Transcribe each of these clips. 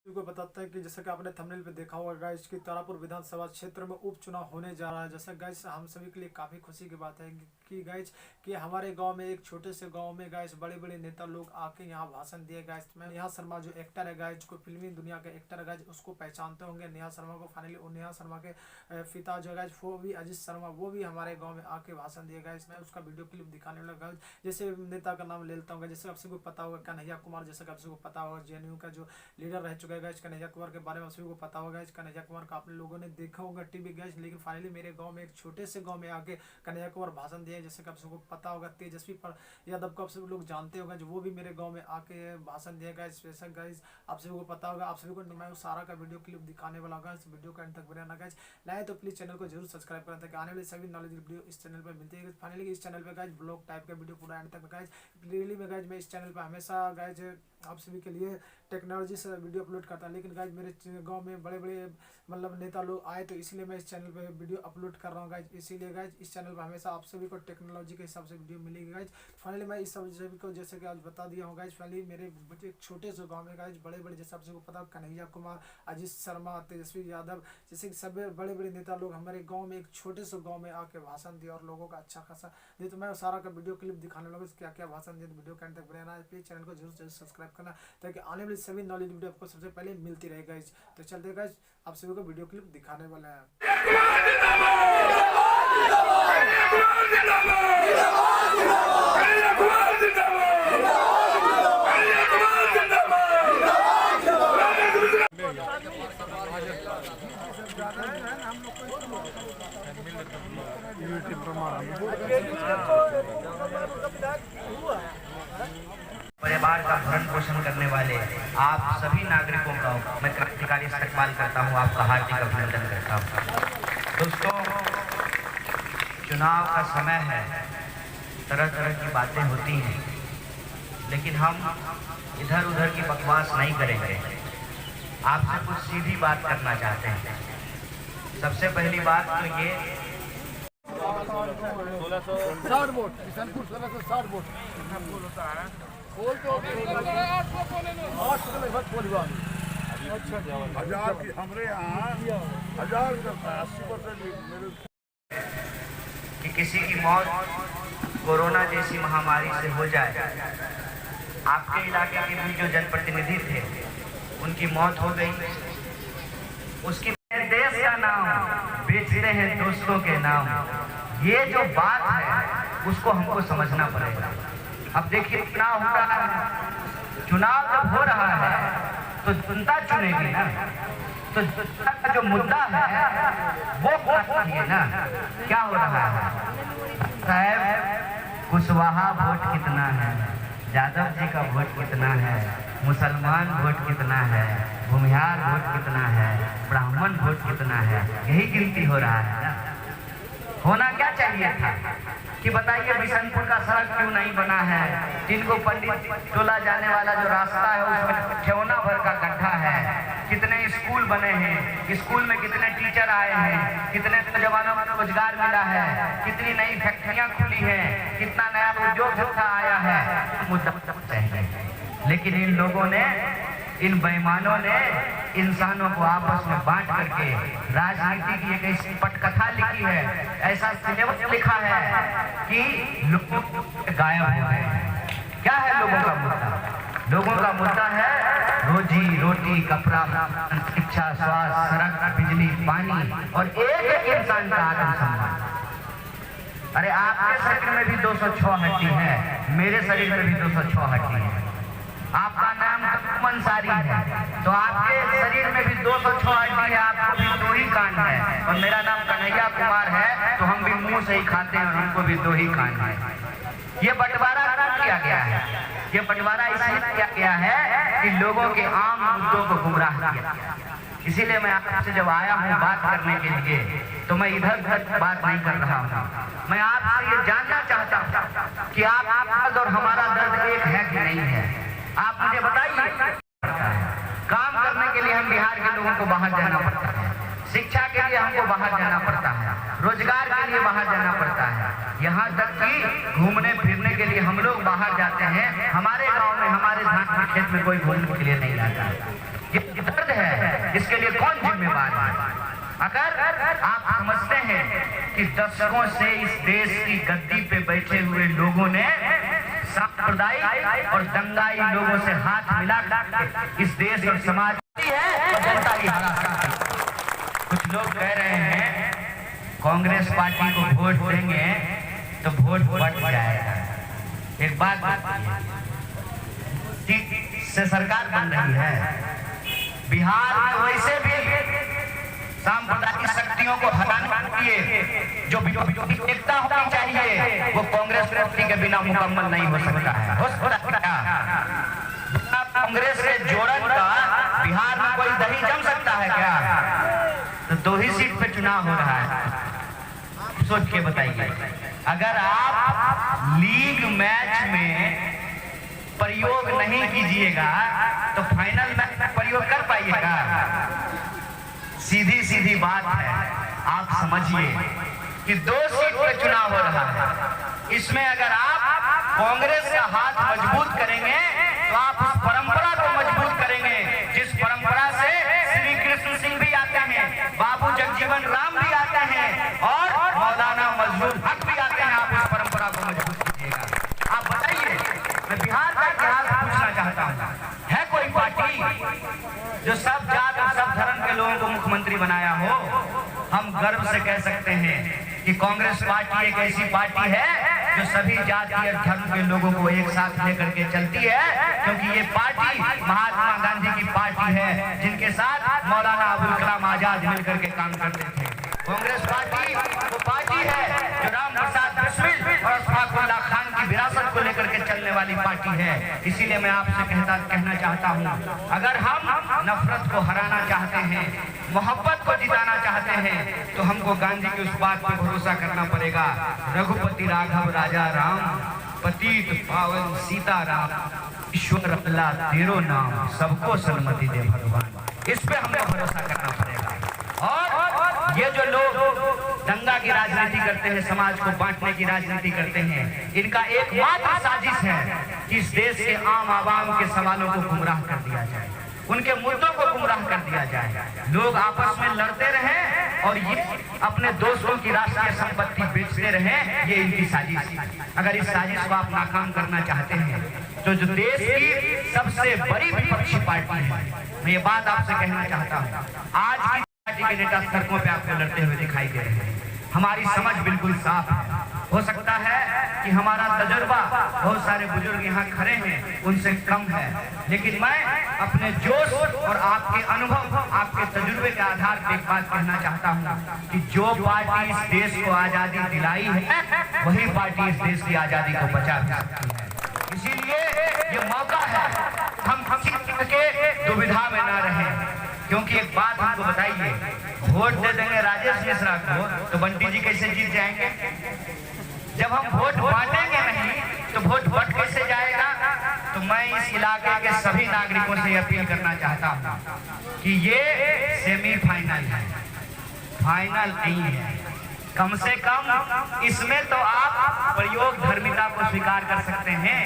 को बताता है कि जैसा कि आपने थंबनेल पे देखा होगा गाइस कि तारापुर विधानसभा क्षेत्र में उपचुनाव होने जा रहा है। जैसा गाइस हम सभी के लिए काफ़ी खुशी की बात है कि गाइस कि हमारे गांव में एक छोटे से गांव में गाइस बड़े बड़े नेता लोग आके यहाँ भाषण दिए। गाइस मैं नेहा शर्मा जो एक्टर है गाइस, जो फिल्मी दुनिया के एक्टर है गाइस, उसको पहचानते होंगे नेहा शर्मा को। फाइनली नेहा शर्मा के पिता जो गाइस वो भी अजीत शर्मा, वो भी हमारे गाँव में आके भाषण दिए। गाइस मैं उसका वीडियो क्लिप दिखाने वाला गाइस। जैसे नेता का नाम ले लेता हूँ, जैसे आप सबको पता होगा कन्हैया कुमार, जैसे आप सबको पता होगा जेएनयू का जो लीडर रह चुका है गाइस, कन्हैया कुमार के बारे में सभी को पता होगा। कन्हैया कुमार का आपने लोगों ने देखा होगा टीवी गाइस, लेकिन फाइनली मेरे गांव में एक छोटे से गांव में आके कन्हैया कुमार भाषण दिए। जैसे कि आप सबको पता होगा तेजस्वी यादव को आप सभी लोग जानते होगा, जो वो भी मेरे गांव में आके भाषण दिया गाइस। स्पेशल गाइस आप सभी को पता होगा, आप सभी को मैं सारा का वीडियो क्लिप दिखाने वाला होगा। इस वीडियो को एंड तक बनाना गाइस, लाए तो प्लीज चैनल को जरूर सब्सक्राइब करना ताकि आने वाली सभी नॉलेज वीडियो इस चैनल पर मिलती है। फाइनली इस चैनल पर गाइस ब्लॉग टाइप का वीडियो पूरा एंड तक गाइस डेली में गाइस मैं इस चैनल पर हमेशा गाइस आप सभी के लिए टेक्नोलॉजी से वीडियो अपलोड करता है। लेकिन गाइस मेरे गांव में बड़े बड़े मतलब नेता लोग आए, तो इसलिए मैं इस चैनल पे वीडियो अपलोड कर रहा हूँ गाइस। इसीलिए गाइस इस चैनल पर हमेशा आप सभी को टेक्नोलॉजी के हिसाब से वीडियो मिलेगी गाइस। फाइनली मैं इस सभी को जैसे कि आज बता दिया हूँ गाइस। फाइनली मेरे एक छोटे से गाँव में गाइस बड़े बड़े जैसे आप सबको पता कन्हैया कुमार, अजीत शर्मा, तेजस्वी यादव जैसे सब बड़े बड़े नेता लोग हमारे गाँव में एक छोटे से गाँव में आके भाषण दिए और लोगों का अच्छा खासा दिए। तो मैं सारा का वीडियो क्लिप दिखाने लगा क्या क्या भाषण दिए। वीडियो के अंत तक बनाना, प्लीज चैनल को जरूर सब्सक्राइब करना ताकि आने वाली सभी नॉलेज वीडियो आपको सबसे पहले मिलती रहेगा गाइस। तो चलते गाइस आप सभी को वीडियो क्लिप दिखाने वाला है। परिवार का भरण पोषण करने वाले आप सभी नागरिकों का मैं क्रांतिकारी इस्तेमाल करता हूं, आपका हार्दिक अभिनंदन करता हूं। दोस्तों, चुनाव का समय है, तरह तरह की बातें होती हैं, लेकिन हम इधर उधर की बकवास नहीं करेंगे। आपसे कुछ सीधी बात करना चाहते हैं। सबसे पहली बात तो ये 1660 वोट, किशनपुर 1660 वोट हजार की हमारे यहाँ 1000 करता है 80% कि किसी की मौत कोरोना जैसी महामारी से हो जाए। आपके इलाके के भी जो जनप्रतिनिधि थे उनकी मौत हो गई, उसकी देश का नाम बेचते हैं दोस्तों के नाम। ये जो बात है उसको हमको समझना पड़ेगा। अब देखिए चुनाव हो रहा है, चुनाव जब हो रहा है तो जनता चुनेगी ना, तो जनता का जो मुद्दा है वो चाहिए ना। क्या हो रहा है साहब, कुशवाहा वोट कितना है, यादव जी का वोट कितना है, मुसलमान वोट कितना है, भूमिहार वोट कितना है, ब्राह्मण वोट कितना है, यही गिनती हो रहा है। होना क्या चाहिए था कि बताइए बिशनपुर का सड़क क्यों नहीं बना है, जिनको पंडित टोला जाने वाला जो रास्ता है उसमें ठेवना भर का गड्ढा है, कितने स्कूल बने हैं, स्कूल में कितने टीचर आए हैं, कितने नौजवानों को रोजगार मिला है, कितनी नई फैक्ट्रियां खुली हैं, कितना नया उद्योग धंधा आया है, मुद्दा चाहिए। लेकिन इन लोगों ने, इन बेईमानों ने इंसानों को आपस में बांट करके राजनीति की एक ऐसी पटकथा लिखी है, ऐसा सिलेबस लिखा है कि लोग गायब हो गए। क्या है लोगों का मुद्दा? लोगों का मुद्दा है रोजी रोटी, कपड़ा, शिक्षा, स्वास्थ्य, सड़क, बिजली, पानी और एक एक इंसान का आत्मसम्मान। अरे आपके शरीर में भी 206 हड्डी है, मेरे शरीर में भी 206 हड्डी है। आपका नाम अंसारी है तो आपके शरीर में भी 206 हड्डी है, आपको भी 2 ही कान है, और मेरा नाम कन्हैया कुमार है तो हम भी मुंह से ही खाते हैं और हमको भी 2 ही कान है। ये बंटवारा किया गया है, ये बंटवारा इसलिए किया गया है कि लोगों के आम मुद्दों को गुमराह किया। इसीलिए मैं आपसे जब आया हूँ बात करने के लिए तो मैं इधर उधर बात नहीं कर रहा हूँ। मैं आपसे ये जानना चाहता हूँ कि आप और हमारा दर्द एक है कि नहीं है। आप मुझे बताइए। काम करने के लिए हम बिहार के लोगों को बाहर जाना पड़ता है, शिक्षा के लिए हमको बाहर जाना पड़ता है, रोजगार के लिए बाहर जाना पड़ता है, यहाँ तक कि घूमने फिरने के लिए हम लोग बाहर जाते हैं। हमारे गांव में, हमारे धान के खेत में कोई घूमने के लिए नहीं जाता है। इसके लिए कौन जिम्मेवार है? अगर आप समझते हैं कि दशकों से इस देश की गद्दी पे बैठे हुए लोगों ने सांप्रदायिक और दंगाई लोगों से हाथ मिला इस देश और समाज है तो जनता की कुछ लोग कह रहे हैं कांग्रेस पार्टी को वोट देंगे तो वोट बढ़ जाएगा। एक बात से सरकार बन रही है बिहार में, वैसे भी सांप्रदायिक शक्तियों को हटाने के लिए जो एकता होनी चाहिए वो कांग्रेस पार्टी के बिना मुकम्मल नहीं हो सकता है। कांग्रेस के जोड़न का बिहार में कोई दही जम सकता है क्या? तो 2 ही सीट पे चुनाव हो रहा है। सोच के बताइए, अगर आप लीग मैच में प्रयोग नहीं कीजिएगा तो फाइनल मैच में प्रयोग कर पाइएगा? सीधी सीधी बात है। आप समझिए कि 2 सीट पे चुनाव हो रहा है, इसमें अगर आप कांग्रेस का हाथ मजबूत करेंगे तो आप उस परंपरा को मजबूत करेंगे जिस परंपरा से श्री कृष्ण सिंह भी आते हैं, बाबू जगजीवन राम भी आते हैं और मौलाना मजलूम हक भी आते हैं। आप उस परंपरा को मजबूत कीजिएगा। आप बताइए, मैं बिहार का इतिहास पूछना चाहता हूँ, है कोई पार्टी जो सब जात और सब धर्म के लोगों को मुख्यमंत्री बनाया हो? हम गर्व से कह सकते हैं कि कांग्रेस पार्टी एक ऐसी पार्टी है जो सभी जाति और धर्म के लोगों को एक साथ लेकर के चलती है, क्योंकि ये पार्टी महात्मा गांधी की पार्टी है जिनके साथ मौलाना अबुल कलाम आजाद मिलकर के काम करते थे। कांग्रेस पार्टी वो पार्टी है जो राम प्रसाद बिस्मिल और अशफाकुल्लाह खान की विरासत को लेकर के चलने वाली पार्टी है। इसीलिए मैं आपसे कहना चाहता हूँ, अगर हम नफरत को हराना चाहते हैं, मोहब्बत को जिताना चाहते हैं, तो हमको गांधी की उस बात पे भरोसा करना पड़ेगा, रघुपति राघव राजा राम, पतित पावन सीता राम, ईश्वर अल्लाह तेरो नाम, सबको सन्मति दे भगवान। इस पे हमें भरोसा करना पड़ेगा। और ये जो लोग दंगा की राजनीति करते हैं, समाज को बांटने की राजनीति करते हैं, इनका एकमात्र साजिश है कि इस देश के आम आवाम के सवालों को गुमराह कर दिया जाए, उनके मुद्दों को गुमराह कर दिया जाए, लोग आपस में लड़ते रहें और ये अपने दोस्तों की राष्ट्रीय संपत्ति बेचते रहें। ये इनकी साजिश है। अगर इस साजिश को आप नाकाम करना चाहते हैं तो जो देश की सबसे बड़ी विपक्षी पार्टी है, मैं ये बात आपसे कहना चाहता हूँ, आज की पार्टी के नेता सड़कों पे आपको लड़ते हुए दिखाई दे रहे हैं। हमारी समझ बिल्कुल साफ है। हो सकता है कि हमारा तजुर्बा, बहुत सारे बुजुर्ग यहाँ खड़े हैं, उनसे कम है, लेकिन मैं अपने जोश और आपके अनुभव, आपके तजुर्बे के आधार पर एक बात कहना चाहता हूँ कि जो पार्टी इस देश को आज़ादी दिलाई है, वही पार्टी इस देश की आज़ादी को बचा भी सकती है। इसीलिए ये मौका है, हम किसी के दुविधा में ना रहें। क्योंकि एक बात हमको बताइए, वोट दे देंगे राजेश मिश्रा को तो बंटी जी कैसे जीत जाएंगे? जब हम वोट बांटेंगे नहीं तो वोट बट कैसे जाएगा? तो मैं इस इलाके के सभी नागरिकों से अपील करना चाहता हूँ कि ये सेमीफाइनल है, फाइनल नहीं है। कम से कम इसमें तो आप प्रयोग धर्मिता को स्वीकार कर सकते हैं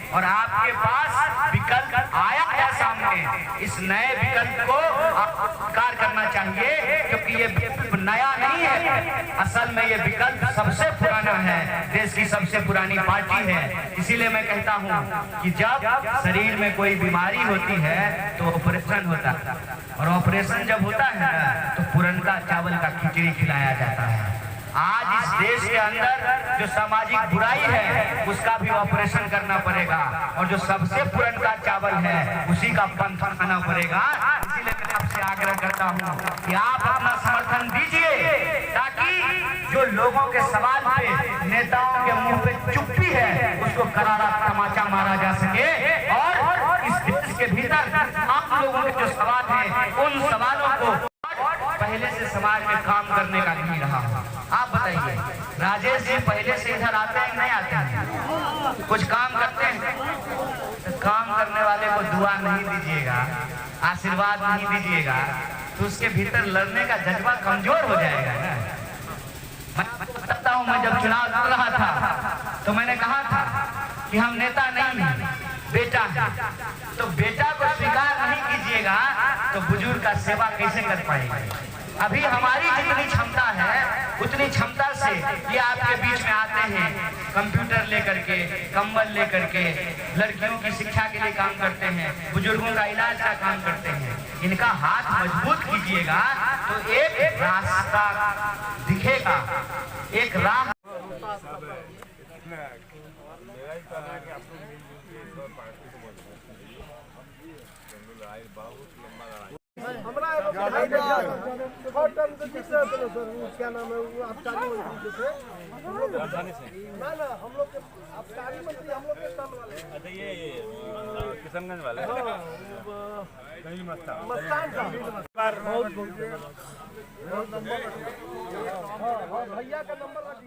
और आपके पास विकल्प आया है सामने। इस नए विकल्प को आप स्वीकार करना चाहिए, क्योंकि ये विकल्प नया नहीं है, असल में ये विकल्प सबसे पुराना है, देश की सबसे पुरानी पार्टी है। इसीलिए मैं कहता हूँ कि जब शरीर में कोई बीमारी होती है तो ऑपरेशन होता है, और ऑपरेशन जब होता है ना तो पुरनका चावल का खिचड़ी खिलाया जाता है। आज इस देश के अंदर जो सामाजिक बुराई है उसका भी ऑपरेशन करना पड़ेगा, और जो सबसे पुरनका चावल है उसी का पंथ खाना पड़ेगा। इसीलिए मैं आपसे आग्रह करता हूँ कि आप अपना समर्थन दीजिए, ताकि जो लोगों के सवाल पे नेताओं के मुंह पे चुप्पी है उसको करारा तमाचा मारा जा सके, और इस देश के भीतर आप लोगों के जो सवाल है उन सवालों को पहले से समाज में काम करने का नहीं रहा। आप बताइए, राजेश जी पहले से इधर आते हैं नहीं आते हैं? कुछ काम करते हैं? तो काम करने वाले को दुआ नहीं दीजिएगा, आशीर्वाद नहीं दीजिएगा, तो उसके भीतर लड़ने का जज्बा कमजोर हो जाएगा ना। मैं बताता हूँ, मैं जब चुनाव लड़ रहा था तो मैंने कहा था कि हम नेता नहीं हैं, बेटा है। तो बेटा को स्वीकार नहीं कीजिएगा तो बुजुर्ग का सेवा कैसे कर पाएंगे। अभी हमारी जितनी क्षमता है उतनी क्षमता से ये आपके बीच में आते हैं, कंप्यूटर लेकर के, कंबल लेकर के, लड़कियों की शिक्षा के लिए काम करते हैं, बुजुर्गों का इलाज का काम करते हैं। इनका हाथ मजबूत कीजिएगा तो एक रास्ता दिखेगा, एक राह। मेरा ही कहना है कि आप लोग मिलजुल के इस बार पार्टी को मजबूत कीजिए। लड़ाई बहुत लंबा लड़ाई क्या नाम है वो आबकारी मंत्री थे हम लोग ना हम लोग के आबकारी मंत्री हम लोग के टर्म वाले। अच्छा ये किशनगंज वाले मस्तान का बहुत भैया का नंबर रख